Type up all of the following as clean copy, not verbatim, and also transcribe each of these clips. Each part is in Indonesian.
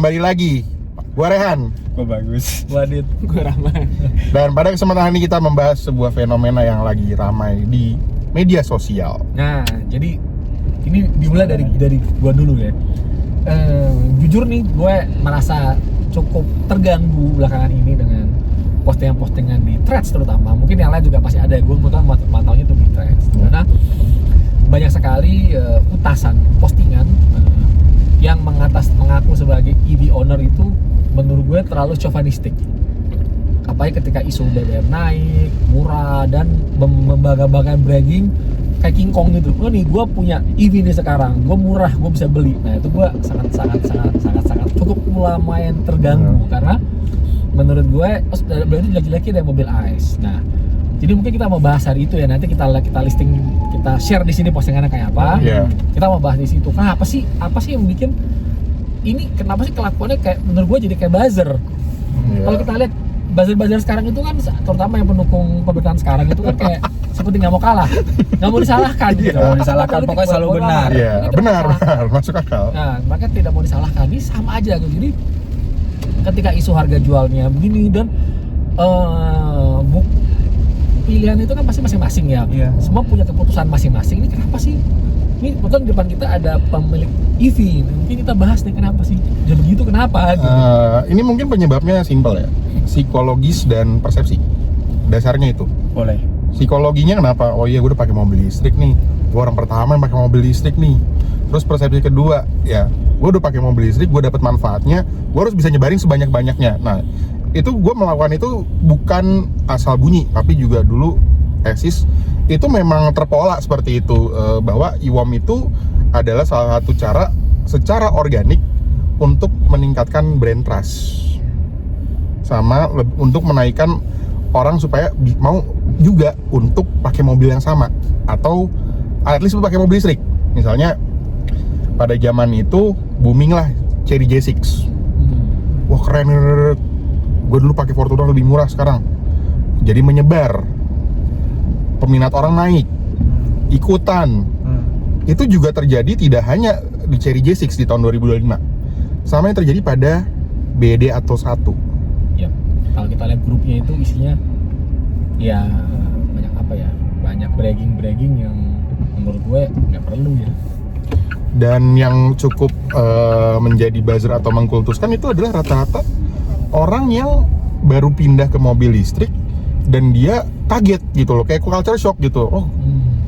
kembali lagi. Gua Rehan. Gua Bagus. Gua Adit. Gua Rahman. Dan pada kesempatan ini kita membahas sebuah fenomena yang lagi ramai di media sosial. Nah, jadi ini dimulai dari gua dulu ya. Jujur nih, gue merasa cukup terganggu belakangan ini dengan postingan-postingan di Threads terutama. Mungkin yang lain juga pasti ada. Gue kebetulan mantaunya tuh di Threads. Karena banyak sekali utasan postingan yang mengaku sebagai EV owner itu menurut gue terlalu chauvinistik. Apalagi ketika isu BBM naik, murah, dan membangga-banggakan bragging kayak King Kong gitu. Oh nih, gue punya EV nih sekarang, gue murah, gue bisa beli. Nah itu gue sangat cukup lumayan terganggu karena menurut gue berarti laki-laki ada mobil ICE. Nah, jadi mungkin kita mau bahas hari itu ya. Nanti kita listing, kita share di sini postingannya kayak apa. Kita mau bahas di situ. Kenapa sih? Apa sih yang bikin ini? Kenapa sih kelakuannya kayak menurut gue jadi kayak buzzer? Kalau kita lihat buzzer sekarang itu kan, terutama yang pendukung pemerintahan sekarang itu kan kayak seperti nggak mau kalah, nggak mau disalahkan. Nggak mau disalahkan, pokoknya selalu benar. Iya, benar, masuk akal. Nah, makanya tidak mau disalahkan. Ini sama aja gitu. Jadi ketika isu harga jualnya begini dan pilihan itu kan pasti masing-masing ya. Semua punya keputusan masing-masing. Ini kenapa sih? Ini kebetulan di depan kita ada pemilik EV. Mungkin kita bahas nih kenapa sih jadi begitu, kenapa? Gitu. Ini mungkin penyebabnya simpel ya, psikologis dan persepsi. Dasarnya itu. Boleh. Psikologinya kenapa? Oh iya, gue udah pakai mobil listrik nih. Gue orang pertama yang pakai mobil listrik nih. Terus persepsi kedua, ya, gue udah pakai mobil listrik, gue dapat manfaatnya. Gue harus bisa nyebarin sebanyak-banyaknya. Nah, itu gue melakukan itu bukan asal bunyi, tapi juga dulu tesis itu memang terpola seperti itu, bahwa IWOM itu adalah salah satu cara secara organik untuk meningkatkan brand trust sama untuk menaikkan orang supaya mau juga untuk pakai mobil yang sama atau at least pakai mobil listrik. Misalnya pada zaman itu booming lah Chery J6. Wah keren, gue dulu pakai Fortuner lebih murah sekarang. Jadi menyebar, peminat orang naik, ikutan. Itu juga terjadi tidak hanya di Chery J6 di tahun 2025, sama yang terjadi pada BD atau 1. Ya, kalau kita lihat grupnya itu isinya ya banyak apa ya, banyak bragging yang menurut gue nggak perlu ya. Dan yang cukup menjadi buzzer atau mengkultuskan itu adalah rata-rata orang yang baru pindah ke mobil listrik dan dia kaget gitu loh, kayak culture shock gitu. Oh,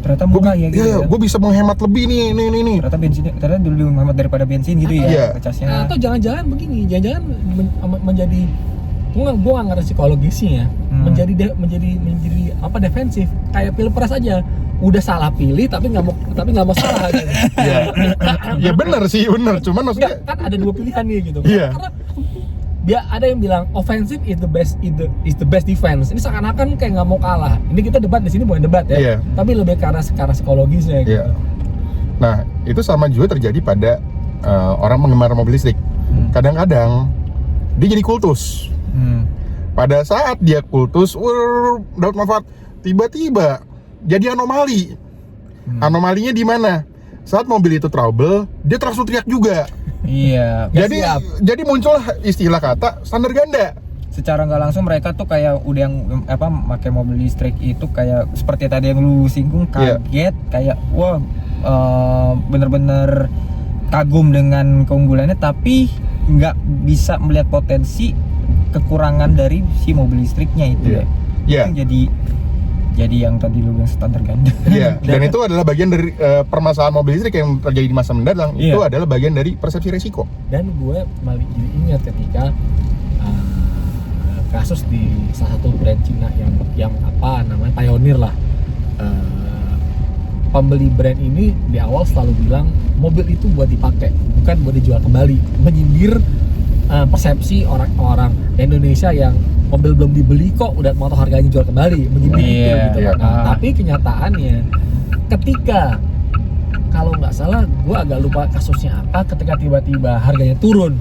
ternyata murah ya gitu. Iya, gue bisa menghemat lebih nih. Ternyata bensinnya, ternyata dulu lebih menghemat daripada bensin gitu ya. Casnya. Atau jangan-jangan begini, menjadi gue nggak ngerti psikologisnya ya. Menjadi apa, defensif, kayak pilpres aja. Udah salah pilih tapi nggak mau salah gitu. Ya benar sih, benar. Cuman maksudnya kan ada dua pilihan nih gitu. Iya. Karena dia ada yang bilang offensive is the best defense. Ini seakan-akan kayak nggak mau kalah. Ini kita debat di sini, bukan debat ya. Iya. Tapi lebih ke arah psikologisnya gitu. Iya. Nah, itu sama juga terjadi pada orang penggemar mobil listrik. Kadang-kadang dia jadi kultus. Pada saat dia kultus, dapat manfaat, tiba-tiba jadi anomali. Anomalinya di mana? Saat mobil itu trouble, dia terus teriak juga. Iya. Jadi muncullah istilah kata standar ganda. Secara nggak langsung mereka tuh kayak udah yang pakai mobil listrik itu kayak seperti tadi yang lu singgung, kaget, kayak wah bener-bener kagum dengan keunggulannya, tapi nggak bisa melihat potensi kekurangan dari si mobil listriknya itu ya. Jadi yang tadi lu bilang standar ganda. Iya, dan itu adalah bagian dari permasalahan mobil listrik yang terjadi di masa mendatang. Itu adalah bagian dari persepsi resiko. Dan gue malah jadi ingat ketika kasus di salah satu brand Cina yang apa namanya, pionir lah. Pembeli brand ini di awal selalu bilang mobil itu buat dipakai, bukan buat dijual kembali. Menyindir persepsi orang-orang Indonesia yang mobil belum dibeli kok udah motor harganya jual kembali, begitu gitu. Nah, tapi kenyataannya ketika, kalau nggak salah gue agak lupa kasusnya apa, ketika tiba-tiba harganya turun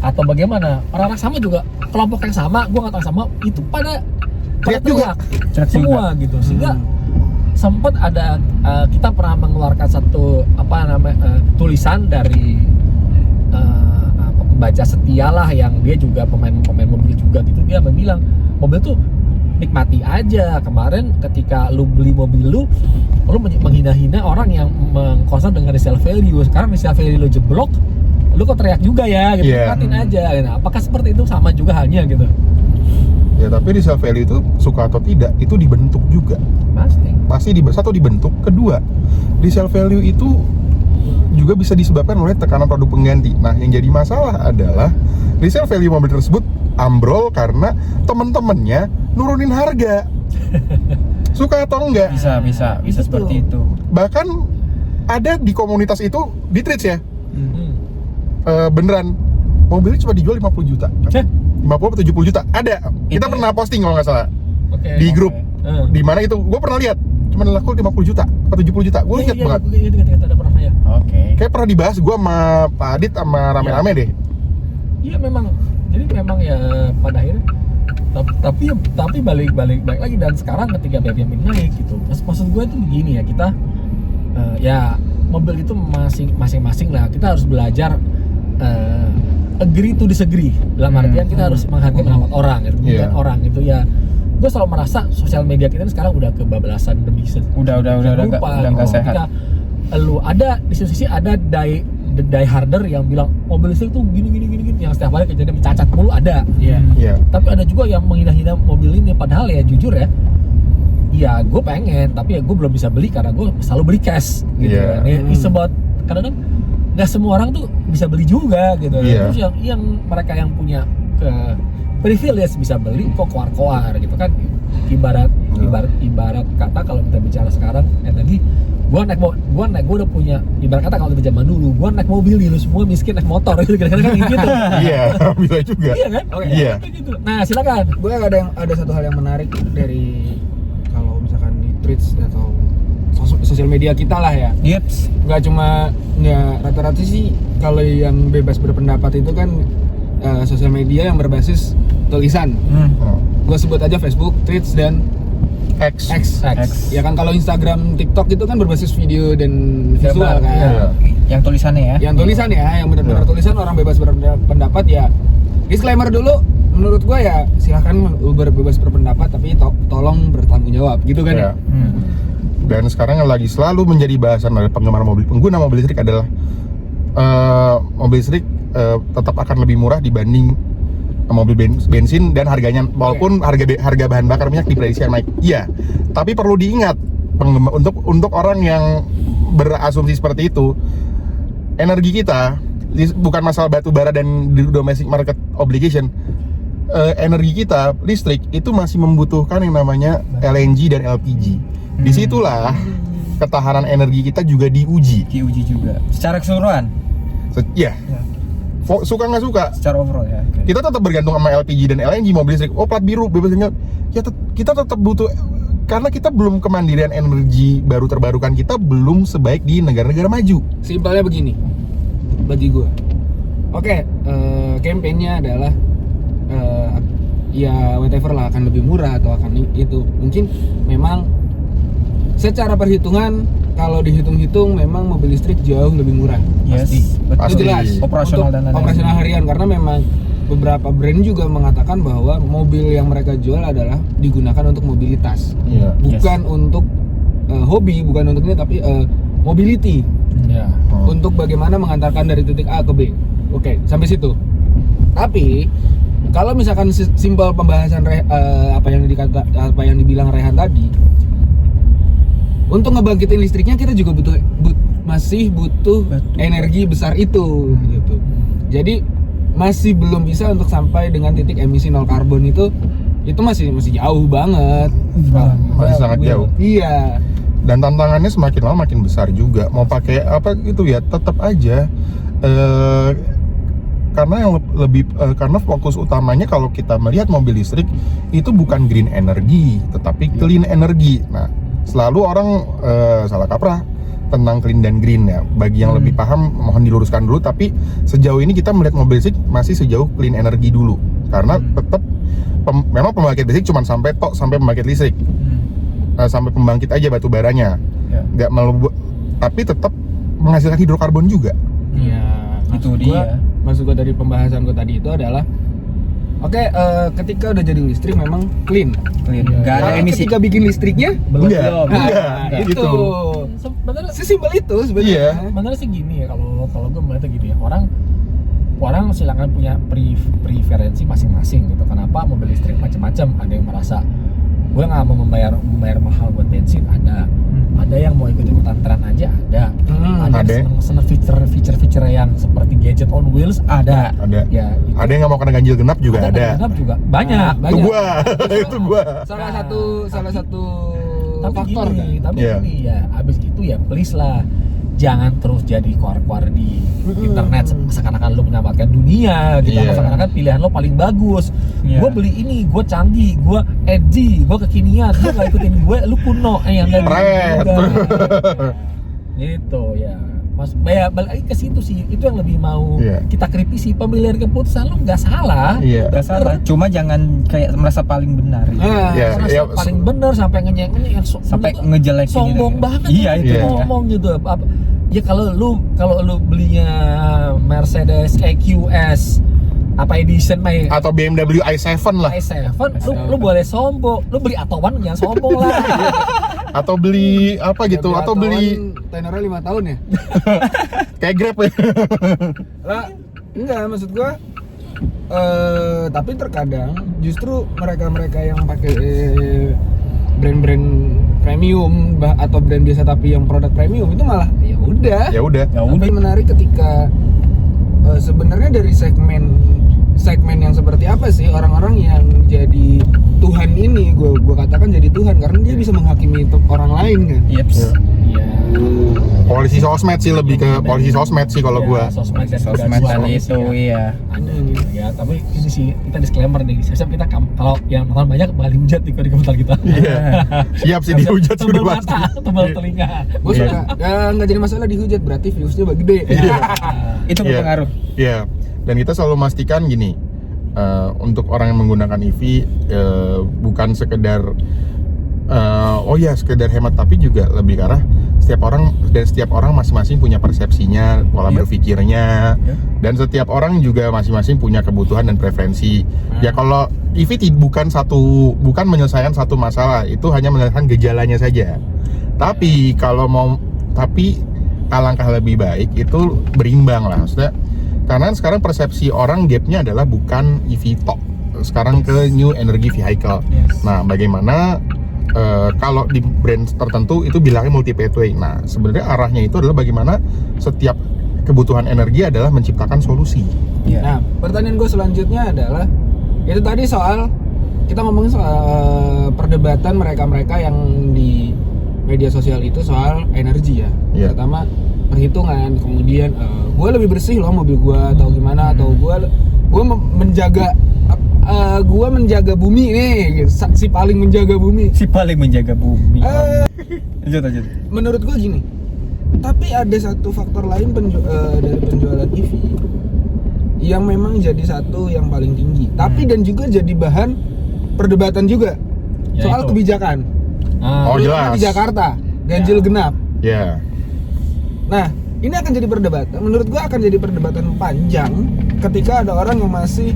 atau bagaimana, orang-orang sama juga, kelompok yang sama, gue nggak tahu sama, itu pada teriak semua gitu. Sehingga sempat ada kita pernah mengeluarkan satu tulisan dari baca setia lah yang dia juga pemain mobil juga gitu, dia bilang mobil tuh nikmati aja. Kemarin ketika lu beli mobil lu menghina-hina orang yang mengkonsol dengan resale value. Sekarang resale value lu jeblok, lu kok teriak juga ya gitu. Nikmatin aja. Nah, apakah seperti itu? Sama juga halnya gitu. Ya tapi resale value itu suka atau tidak itu dibentuk juga. Pasti satu dibentuk, kedua resale value itu juga bisa disebabkan oleh tekanan produk pengganti. Nah, yang jadi masalah adalah resale value mobil tersebut ambrol karena temen-temennya nurunin harga. Suka atau enggak? Bisa seperti itu. Bahkan ada di komunitas itu di Threads ya. Beneran mobilnya cuma dijual 50 juta. 50-70 juta. Ada. Kita pernah posting kalau nggak salah. Di grup. Di mana itu gue pernah lihat. Cuma laku 50 juta atau 70 juta. Gue lihat banget. Iya, ada pernah ya. Kayak pernah dibahas gue sama Pak Adit sama rame-rame deh. Iya memang. Jadi memang ya pada akhirnya tapi balik lagi, dan sekarang ketika BBM naik gitu, maksud gue itu begini ya, kita ya mobil itu masing-masing lah, kita harus belajar agree to disagree, dalam artian kita harus menghargai pendapat orang gitu, bukan orang gitu ya. Gue selalu merasa sosial media kita sekarang udah kebablasan demi udah nggak sehat. Lu ada di sisi ada die harder yang bilang mobil listrik tuh gini yang setiap hari kejadian mencacat mulu ada. Tapi ada juga yang menghina-hina mobil ini, padahal ya jujur ya, ya gue pengen, tapi ya gue belum bisa beli karena gue selalu beli cash gitu kan. It's about, kadang-kadang nggak semua orang tuh bisa beli juga gitu. Terus yang mereka yang punya privilege bisa beli kok koar-koar gitu kan. Ibarat kata kalau kita bicara sekarang energi, gue udah punya, ibarat kata kalau kita zaman dulu, gue naik mobil nih, lu semua miskin naik motor gitu, kadang-kadang gitu. Iya, bisa juga. Iya kan? Iya. Gitu. Nah, silakan. Gue ada satu hal yang menarik dari kalau misalkan di Threads atau sosial media kita lah ya. Nggak cuma ya, rata-rata sih kalau yang bebas berpendapat itu kan sosial media yang berbasis tulisan. Gue sebut aja Facebook, Threads, dan X. Ya kan, kalau Instagram, TikTok itu kan berbasis video dan visual kan. Yang tulisannya ya. Yang tulisan ya, yang benar-benar tulisan orang bebas berpendapat ya. Disclaimer dulu, menurut gua ya silahkan bebas berpendapat, tapi tolong bertanggung jawab gitu kan ya. Dan sekarang yang lagi selalu menjadi bahasan oleh pengguna mobil listrik adalah mobil listrik tetap akan lebih murah dibanding mobil bensin, dan harganya walaupun harga bahan bakar minyak diprediksi yang naik. Iya, tapi perlu diingat untuk orang yang berasumsi seperti itu, energi kita bukan masalah batu bara dan domestic market obligation. Energi kita listrik itu masih membutuhkan yang namanya LNG dan LPG. Disitulah ketahanan energi kita juga diuji juga secara keseluruhan. Suka nggak suka secara overall ya. Kita tetap bergantung sama LPG dan LNG mobil listrik. Plat biru bebasnya ya, kita tetap butuh, karena kita belum kemandirian energi baru terbarukan kita belum sebaik di negara-negara maju. Simpelnya begini bagi gue. Campaign-nya adalah ya whatever lah, akan lebih murah atau akan itu. Mungkin memang secara perhitungan, kalau dihitung-hitung memang mobil listrik jauh lebih murah. Pasti. Jelas. Operasional dan lain-lain. Operasional harian, karena memang beberapa brand juga mengatakan bahwa mobil yang mereka jual adalah digunakan untuk mobilitas. Bukan untuk hobi, bukan untuk ini, tapi mobility. Untuk bagaimana mengantarkan dari titik A ke B. Sampai situ. Tapi kalau misalkan simpel pembahasan apa yang dibilang Rehan tadi, untuk ngebangkitin listriknya kita juga masih butuh energi besar itu gitu. Jadi masih belum bisa untuk sampai dengan titik emisi nol karbon itu masih jauh banget. Masih sangat jauh. Iya. Dan tantangannya semakin lama makin besar juga. Mau pakai apa gitu ya, tetap aja karena fokus utamanya kalau kita melihat mobil listrik itu bukan green energy, tetapi clean energy. Nah, selalu orang salah kaprah tentang clean dan green ya. Bagi yang lebih paham mohon diluruskan dulu, tapi sejauh ini kita melihat mobil listrik masih sejauh clean energy dulu, karena tetap memang pembangkit listrik cuma sampai pembangkit listrik sampai pembangkit aja batu baranya, nggak tapi tetap menghasilkan hidrokarbon juga. Iya, itu dia. maksud gue dari pembahasan gue tadi itu adalah ketika udah jadi listrik memang clean. Nggak ada Tapi emisi. ketika bikin listriknya Enggak, itu gitu. Sebenarnya sesimpel itu sebenarnya. Iya. sebenarnya sih gini ya, kalau gue melihatnya gini ya, orang silakan punya preferensi masing-masing gitu. Kenapa mobil listrik macam-macam? Ada yang merasa gue nggak mau membayar mahal buat bensin, ada yang mau ikut-ikutan tren aja, ada Ada. yang seneng feature yang seperti gadget on wheels, ada ya itu. Ada yang nggak mau kena ganjil genap juga ada. Genap juga banyak. Itu gua, itu gua. Salah satu Tapi faktor gini, kan. tapi Iya. gini ya, abis itu ya please lah, jangan terus jadi keluar-keluar di internet seakan-akan lo menyelamatkan dunia gitu, Iya. seakan-akan pilihan lo paling bagus. Iya. Gue beli ini, gue canggih, gue edgy, gue kekinian, gue nggak ikutin gue, lu kuno yang nggak Red. gitu ya. Mas, ya balik lagi ke situ sih, itu yang lebih mau Iya. kita kritisi. Pemilihan keputusan lo nggak salah, Iya. Nggak salah, cuma jangan kayak merasa paling benar gitu. Iya, Merasa iya. paling bener sampai ngenyek Sampai ngejelekin sombong gitu. banget Iya, gitu, itu ya. ngomong gitu. Ya kalau lu belinya Mercedes EQS apa edition May Atau BMW i7 lah. i7, lu boleh sombong, lu beli Atowan jangan sombong lah. Atau beli apa gitu, atau beli tenornya 5 tahun ya. kayak Grab ya. Lah, enggak, maksud gua tapi terkadang justru mereka yang pakai brand-brand premium atau brand biasa tapi yang produk premium itu malah ya udah. Ya udah. Tapi menarik ketika sebenarnya dari segmen yang seperti apa sih orang-orang yang jadi Tuhan ini, gue katakan jadi Tuhan karena dia bisa menghakimi orang lain kan. Yeps. Iya. Polisi sosmed sih, lebih ke polisi sosmed sih kalau gua. Sosmed dan Sosmed juga tadi sih itu ya. iya. Ada gitu ya, tapi ini sih kita disclaimer nih, siap kita kalau yang nonton banyak bakal dihujat di komentar kita. Iya. Siap sih dihujat sih tebal udah pasti. mata, tebal telinga. Gue suka nggak jadi masalah dihujat, berarti viewsnya gede. Itu Iya. berpengaruh. Iya. Dan kita selalu memastikan gini, untuk orang yang menggunakan EV bukan sekedar sekedar hemat, tapi juga lebih ke arah setiap orang masing-masing punya persepsinya, pola berpikirnya, dan setiap orang juga masing-masing punya kebutuhan dan preferensi. Ya kalau EV bukan menyelesaikan satu masalah, itu hanya menyelesaikan gejalanya saja. Tapi alangkah lebih baik itu berimbang lah, maksudnya. Karena sekarang persepsi orang gapnya adalah bukan EV tok, sekarang ke new energy vehicle. Nah, bagaimana kalau di brand tertentu itu bilangnya multi pathway. Nah, sebenarnya arahnya itu adalah bagaimana setiap kebutuhan energi adalah menciptakan solusi. Nah, pertanyaan gue selanjutnya adalah itu tadi soal kita ngomongin soal perdebatan mereka yang di media sosial itu soal energi ya. Iya. Pertama perhitungan, kemudian gue lebih bersih loh mobil gue atau gimana, atau gue menjaga bumi nih, si paling menjaga bumi. Si paling menjaga bumi. Lanjut. Menurut gue gini, tapi ada satu faktor lain dari penjualan EV yang memang jadi satu yang paling tinggi, tapi dan juga jadi bahan perdebatan juga soal Yaitu kebijakan. Oh, Terutama jelas. di Jakarta, ganjil genap. Ya. Nah, ini akan jadi perdebatan. Menurut gua akan jadi perdebatan panjang ketika ada orang yang masih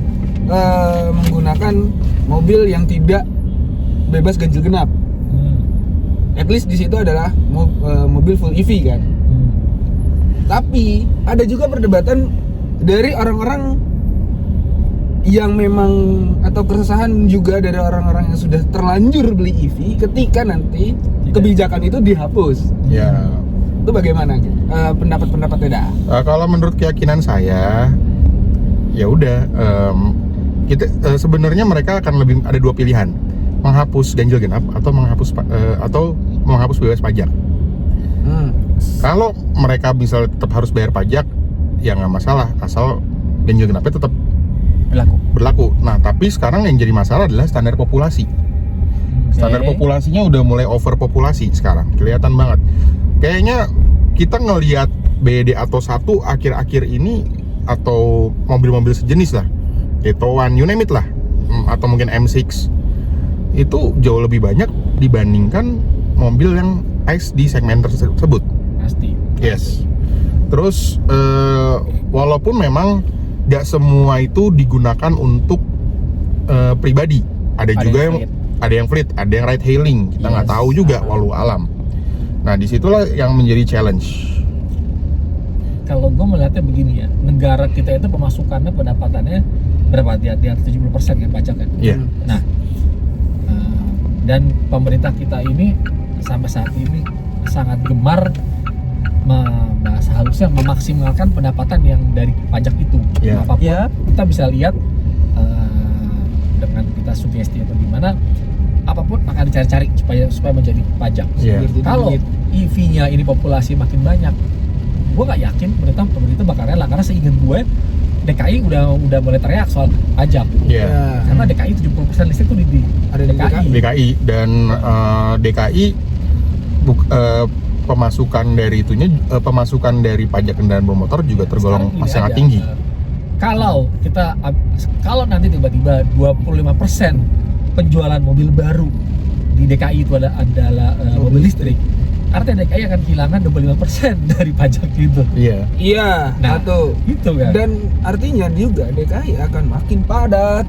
menggunakan mobil yang tidak bebas ganjil genap. At least di situ adalah mobil full EV kan. Tapi ada juga perdebatan dari orang-orang yang memang, atau keresahan juga dari orang-orang yang sudah terlanjur beli EV ketika nanti kebijakan itu dihapus. Ya. Itu bagaimana gitu? Pendapat-pendapatnya dah. Kalau menurut keyakinan saya, ya udah, kita sebenarnya mereka akan lebih ada dua pilihan, menghapus ganjil genap atau menghapus bebas pajak. Kalau mereka misal tetap harus bayar pajak, ya nggak masalah, asal ganjil genapnya tetap berlaku. Nah, tapi sekarang yang jadi masalah adalah standar populasi. Standar populasinya udah mulai overpopulasi sekarang, kelihatan banget. Kayaknya kita ngelihat BD atau 1 akhir-akhir ini, atau mobil-mobil sejenis lah, One, you name it lah, atau mungkin M6, itu jauh lebih banyak dibandingkan mobil yang ICE di segmen tersebut. Pasti. Yes. Terus walaupun memang gak semua itu digunakan untuk pribadi. Ada juga yang fleet, ada yang ride hailing. Kita nggak tahu juga, walau alam. Nah, disitulah yang menjadi challenge. Kalau gue melihatnya begini ya, negara kita itu pemasukannya, pendapatannya berapa? Di atas 70% kan pajak kan. Iya. Nah, dan pemerintah kita ini sampai saat ini sangat gemar seharusnya memaksimalkan pendapatan yang dari pajak itu. Yeah. Apapun kita bisa lihat dengan kita sugesti atau gimana, apapun akan dicari-cari supaya menjadi pajak. Yeah. Kalau EV-nya ini populasi makin banyak, gue nggak yakin pemerintah bakal rela, karena seingat gue DKI udah mulai teriak soal pajak. Iya. Karena DKI 70% listrik tuh di DKI dan DKI pemasukan dari pajak kendaraan bermotor juga tergolong sangat tinggi. Kalau nanti tiba-tiba 25% penjualan mobil baru di DKI itu adalah mobil listrik, artinya DKI akan kehilangan 25% dari pajak itu. Iya. Iya, Nah, satu. Gitu kan. Dan artinya juga DKI akan makin padat,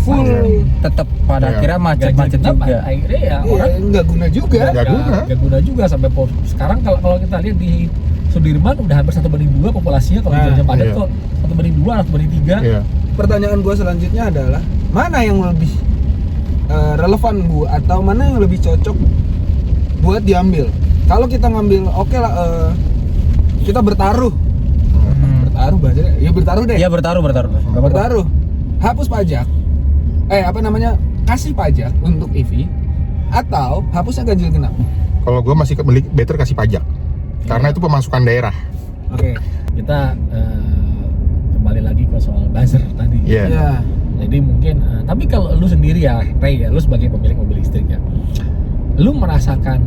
full. Tetap pada akhirnya macet-macet juga. Akhirnya ya orang Nggak guna juga. Nggak guna juga sampai sekarang kalau kita lihat di Sudirman udah hampir 1:2 populasinya, kalau di Jam padat kok 1:2, 1:3. Iya. Pertanyaan gue selanjutnya adalah mana yang lebih relevan Bu, atau mana yang lebih cocok buat diambil? Kalau kita ngambil, oke lah, kita bertaruh. Bertaruh bahasanya? Ya bertaruh deh. Iya, bertaruh. Bertaruh. Hapus pajak. Kasih pajak untuk EV atau hapusnya ganjil genap. Kalau gue masih better kasih pajak. Karena itu pemasukan daerah. Oke. Kita kembali lagi ke soal buzzer tadi. Iya. Ya. Jadi mungkin tapi kalau lu sendiri ya, Ray ya, lu sebagai pemilik mobil listrik ya, lu merasakan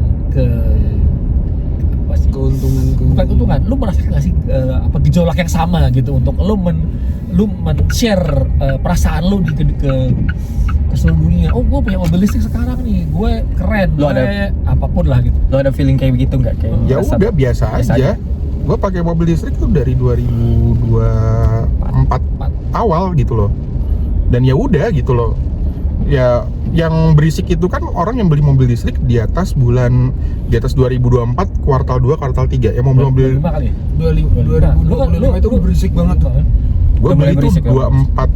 keuntungan, lu merasakan nggak sih gejolak yang sama gitu untuk lu men-share perasaan lu ke seluruh dunia. Oh, gue punya mobil listrik sekarang nih, gue keren, Lu ada apapun lah gitu. Lo ada feeling kayak begitu nggak? Kayak Ya ngerasa udah biasa aja. Gue pakai mobil listrik tuh dari 2024 awal gitu loh. Dan ya udah gitu loh. Ya yang berisik itu kan orang yang beli mobil listrik di atas 2024 kuartal 2 kuartal 3 ya, mobil-mobil 25 kali ya? 2025 itu berisik banget tuh. gue beli itu 24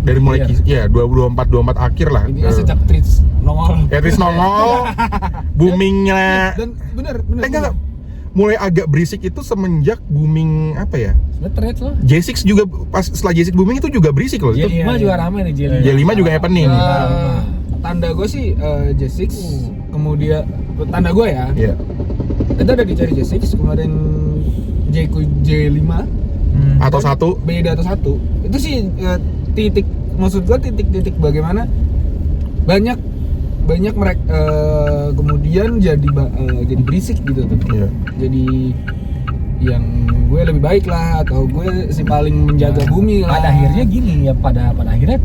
dari mulai 2024 akhir lah. Ini sejak Tris nongol. Tris nongol, boomingnya. Dan bener. Enggak, mulai agak berisik itu semenjak booming apa ya? Trade loh. J6 juga pas setelah J6 booming itu juga berisik loh. Itu J5 juga rame nih, J5 juga happening. Tanda gue sih J6, kemudian tanda gue ya. Iya. Itu ada dicari J6, kemudian J5 Atau satu. beda atau satu. Itu sih maksud gue titik bagaimana banyak mereka kemudian jadi berisik gitu tuh. Iya. Jadi yang gue lebih baik lah, atau gue si paling menjaga bumi lah. Pada akhirnya gini ya, pada akhirnya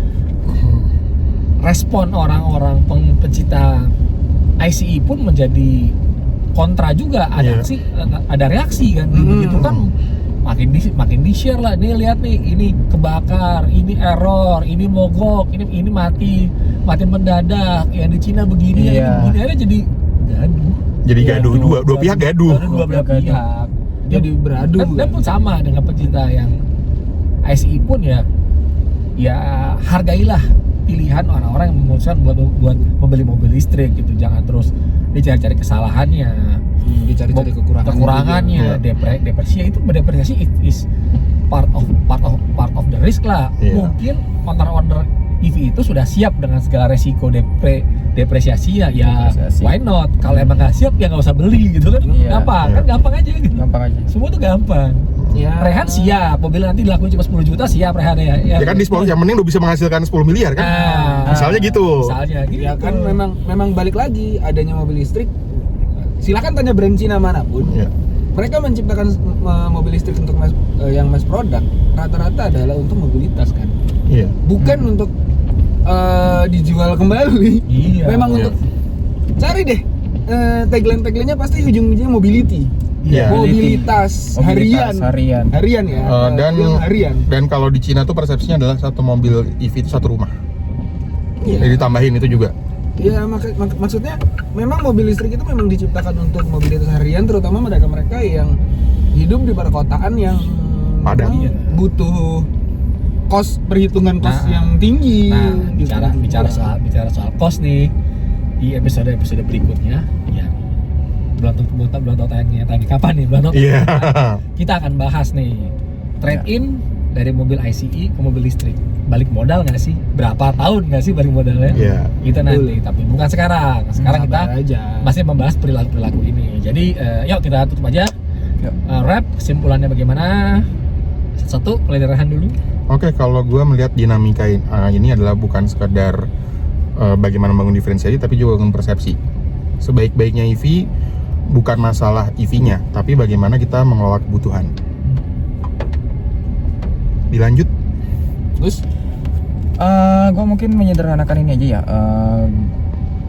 respon orang-orang pencinta ICE pun menjadi kontra juga. Ada reaksi kan, gitu kan makin di share lah. Nih lihat nih, ini kebakar, ini error, ini mogok, ini mati mendadak, yang di Cina begini, yang begini, akhirnya jadi gaduh. Jadi gaduh, dua pihak gaduh. Dua belah pihak. Jadi beradu. Dan pun sama dengan pecinta yang ICE pun ya hargailah pilihan orang-orang yang memutuskan buat membeli mobil listrik gitu. Jangan terus dicari-cari kesalahannya, dicari-cari kekurangannya, depresiasi is part of the risk lah. Mungkin owner EV itu sudah siap dengan segala resiko depresiasi ya why not? Kalau emang nggak siap ya nggak usah beli gitu kan. Gampang aja gitu. Gampang aja. Semua tuh gampang. Ya. Rehan siap, mobil nanti dilakuin cuma 10 juta siap Rehan ya. Ya kan yang penting lu bisa menghasilkan 10 miliar kan? Misalnya gitu. Ya kan memang balik lagi adanya mobil listrik. Silakan tanya brand Cina manapun. Ya. Mereka menciptakan mobil listrik untuk yang mass product rata-rata adalah untuk mobilitas kan. Iya. Bukan untuk dijual kembali. Iya. Memang untuk cari deh tagline-nya pasti ujung-ujungnya mobility. Iya. Mobilitas mobilitas harian ya. Yang harian. Dan kalau di Cina tuh persepsinya adalah satu mobil EV itu satu rumah. Iya. Jadi tambahin itu juga. Ya maksudnya memang mobil listrik itu memang diciptakan untuk mobilitas harian, terutama mereka yang hidup di perkotaan yang Padat. butuh perhitungan kos yang tinggi. Nah, gitu. bicara soal kos nih di episode berikutnya ya. Belum tahu tayangnya kapan nih, belum tahu. Iya. Kita akan bahas nih trade in dari mobil ICE ke mobil listrik. Balik modal nggak sih? Berapa tahun nggak sih balik modalnya? Iya. Itu nanti, tapi bukan sekarang. Sekarang kita Sabar aja. masih membahas perilaku ini. Jadi yuk kita tutup aja. Wrap, kesimpulannya bagaimana? Satu, pelitiran dulu. Oke, kalau gue melihat dinamika ini adalah bukan sekedar bagaimana membangun diferensiasi, tapi juga membangun persepsi. Sebaik-baiknya EV bukan masalah EV-nya, tapi bagaimana kita mengelola kebutuhan. Dilanjut. Terus Gue mungkin menyederhanakan ini aja ya.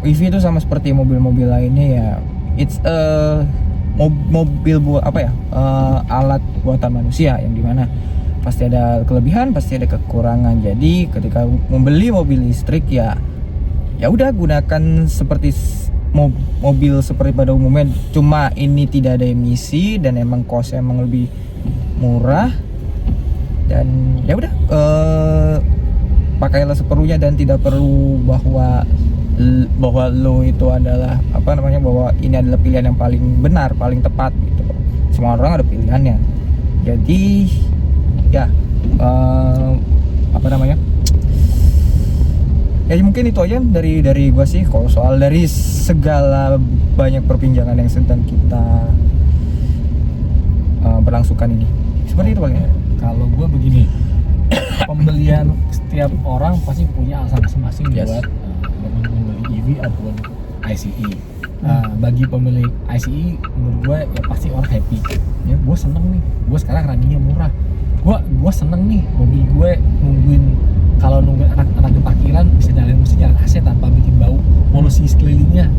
EV itu sama seperti mobil-mobil lainnya ya. It's mobil buat apa ya? Alat buatan manusia yang dimana pasti ada kelebihan, pasti ada kekurangan. Jadi ketika membeli mobil listrik ya udah gunakan seperti mobil seperti pada umumnya. Cuma ini tidak ada emisi dan emang kosnya emang lebih murah. Dan ya udah pakailah seperlunya dan tidak perlu bahwa lo itu adalah bahwa ini adalah pilihan yang paling benar, paling tepat gitu. Semua orang ada pilihannya. Jadi ya ya mungkin itu aja dari gua sih kalau soal dari segala banyak perbincangan yang sedang kita berlangsungkan ini. Seperti itu paling. Kalau gue begini, pembelian setiap orang pasti punya alasan masing-masing buat membeli EV ataupun ICE. Bagi pemilik ICE, menurut gue ya pasti orang happy. Ya, gue seneng nih, gue sekarang runningnya murah. Gue seneng nih, mobil gue kalau nungguin anak-anak di parkiran bisa nyalain AC tanpa bikin bau polusi sekelilingnya.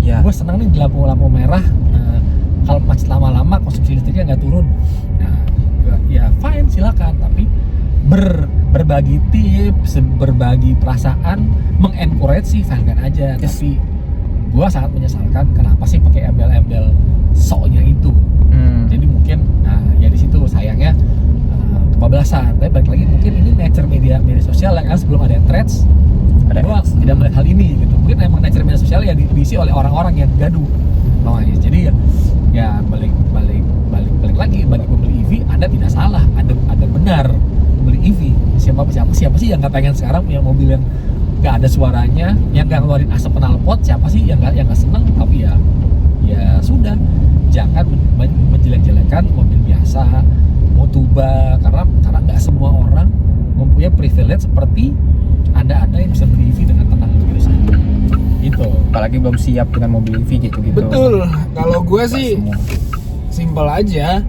Ya. Gue seneng nih di lampu merah. Kalau macet lama-lama konsumsi listriknya nggak turun. Ya fine, silakan, tapi berbagi tips, berbagi perasaan, mengencourage sih fine aja. Tapi gua sangat menyesalkan kenapa sih pakai embel-embel soknya itu. Jadi mungkin ya di situ sayangnya kebablasan. Tapi balik lagi mungkin ini nature media sosial kan, sebelum ada threads gua tidak melihat hal ini gitu. Mungkin emang nature media sosial ya diisi oleh orang-orang yang gaduh. Jadi ya balik lagi, bagi pembeli EV Anda tidak salah, ada benar beli EV. Siapa sih yang nggak pengen sekarang punya mobil yang nggak ada suaranya, yang nggak ngeluarin asap knalpot? Siapa sih yang nggak seneng? Tapi ya sudah, jangan menjelek-jelekan mobil biasa, Motuba, karena nggak semua orang mempunyai privilege seperti Anda yang bisa beli EV dengan tenang begitu saja. Itu. Apalagi belum siap dengan mobil EV gitu. betul. Kalau gue sih simpel aja,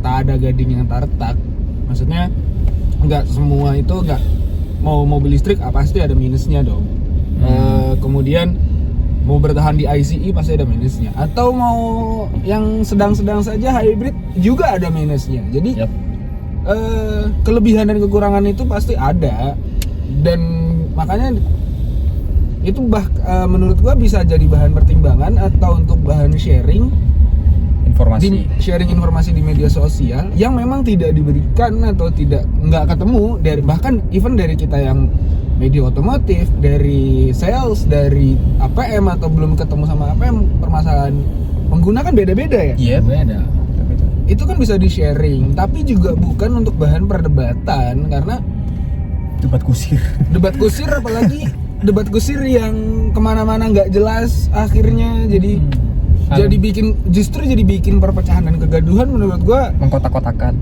tak ada gading yang tak retak. Maksudnya nggak semua itu nggak mau mobil listrik pasti ada minusnya dong. Kemudian mau bertahan di ICE pasti ada minusnya. Atau mau yang sedang-sedang saja hybrid juga ada minusnya. Jadi kelebihan dan kekurangan itu pasti ada. Dan makanya itu menurut gua bisa jadi bahan pertimbangan atau untuk bahan sharing informasi di media sosial yang memang tidak diberikan atau nggak ketemu bahkan even dari kita yang media otomotif, dari sales, dari APM atau belum ketemu sama APM, permasalahan pengguna kan beda-beda ya. Iya, beda. Itu kan bisa di sharing, tapi juga bukan untuk bahan perdebatan karena debat kusir apalagi debat kusir yang kemana-mana nggak jelas akhirnya jadi justru bikin perpecahan dan kegaduhan. Menurut gua mengkotak-kotakan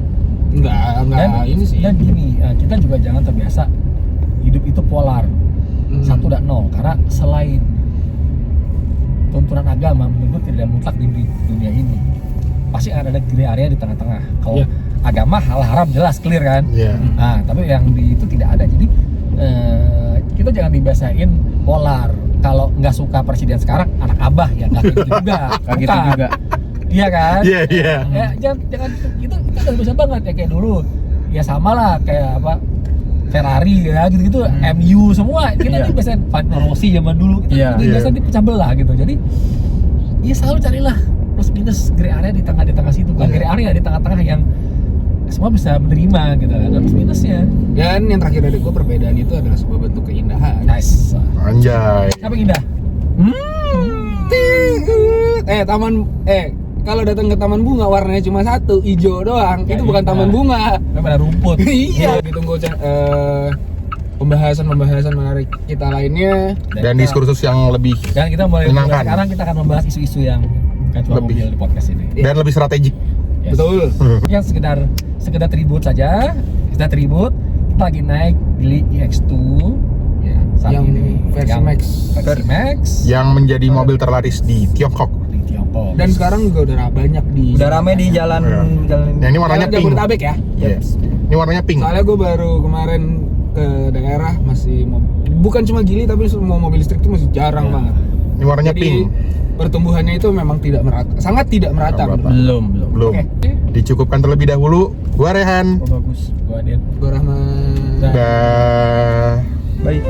nggak ini sih. Dan gini, kita juga jangan terbiasa hidup itu polar 1 dan 0, karena selain tuntunan agama menurut tidak mutlak di dunia ini, pasti akan ada gray area di tengah-tengah. Kalau agama halal haram jelas clear kan. Tapi yang di itu tidak ada. Jadi kita jangan dibiasain polar. Kalau nggak suka presiden sekarang, anak abah ya nggak gitu juga. Gitu juga. Iya kan? Iya, iya. Ya, jangan itu udah bisa banget ya kayak dulu. Ya sama lah kayak apa Ferrari ya gitu-gitu, MU semua kita Iya. nih biasanya Valentino Rossi zaman dulu kita Iya. biasanya dipecah belah gitu. Jadi ya selalu carilah plus minus gray area di tengah situ. Bukan gray area di tengah-tengah yang semua bisa menerima gitu kan. Ada plus minusnya. Dan yang terakhir dari gue, perbedaan itu adalah sebuah bentuk keindahan. Nice. Anjay. Apa yang indah? Kalau datang ke taman bunga warnanya cuma satu, hijau doang. Ya, itu bukan iya. taman bunga. Memang ada rumput. Iya, ditunggu pembahasan menarik kita lainnya. Dan diskursus yang lebih Dan kita mulai menyenangkan. sekarang kita akan membahas isu-isu yang bukan cuma Lebih. mobil di podcast ini. dan lebih strategik. Yes. Betul. Yang sekedar tribut saja. Kita tribut. Kita lagi naik beli EX2 ya, saat Yang ini. versi Yang Max. versi Max Yang menjadi mobil terlaris di Tiongkok. di Tiongkok. Dan sekarang juga udah banyak di. Udah rame di jalan Iya. jalan Nah, ini warnanya Jalan pink. Jabodetabek ya. Iya. Ini warnanya pink. Soalnya gue baru kemarin ke daerah masih bukan cuma Gili tapi semua mobil listrik itu masih jarang banget. Ini warnanya Jadi pink. pertumbuhannya itu memang tidak merata, sangat tidak merata. Tidak merata. belum. Belum. Oke. Dicukupkan terlebih dahulu. Gua Rehan. Oh, bagus. Gua Adin. Gue Rahman. Dah. Dah. Baik.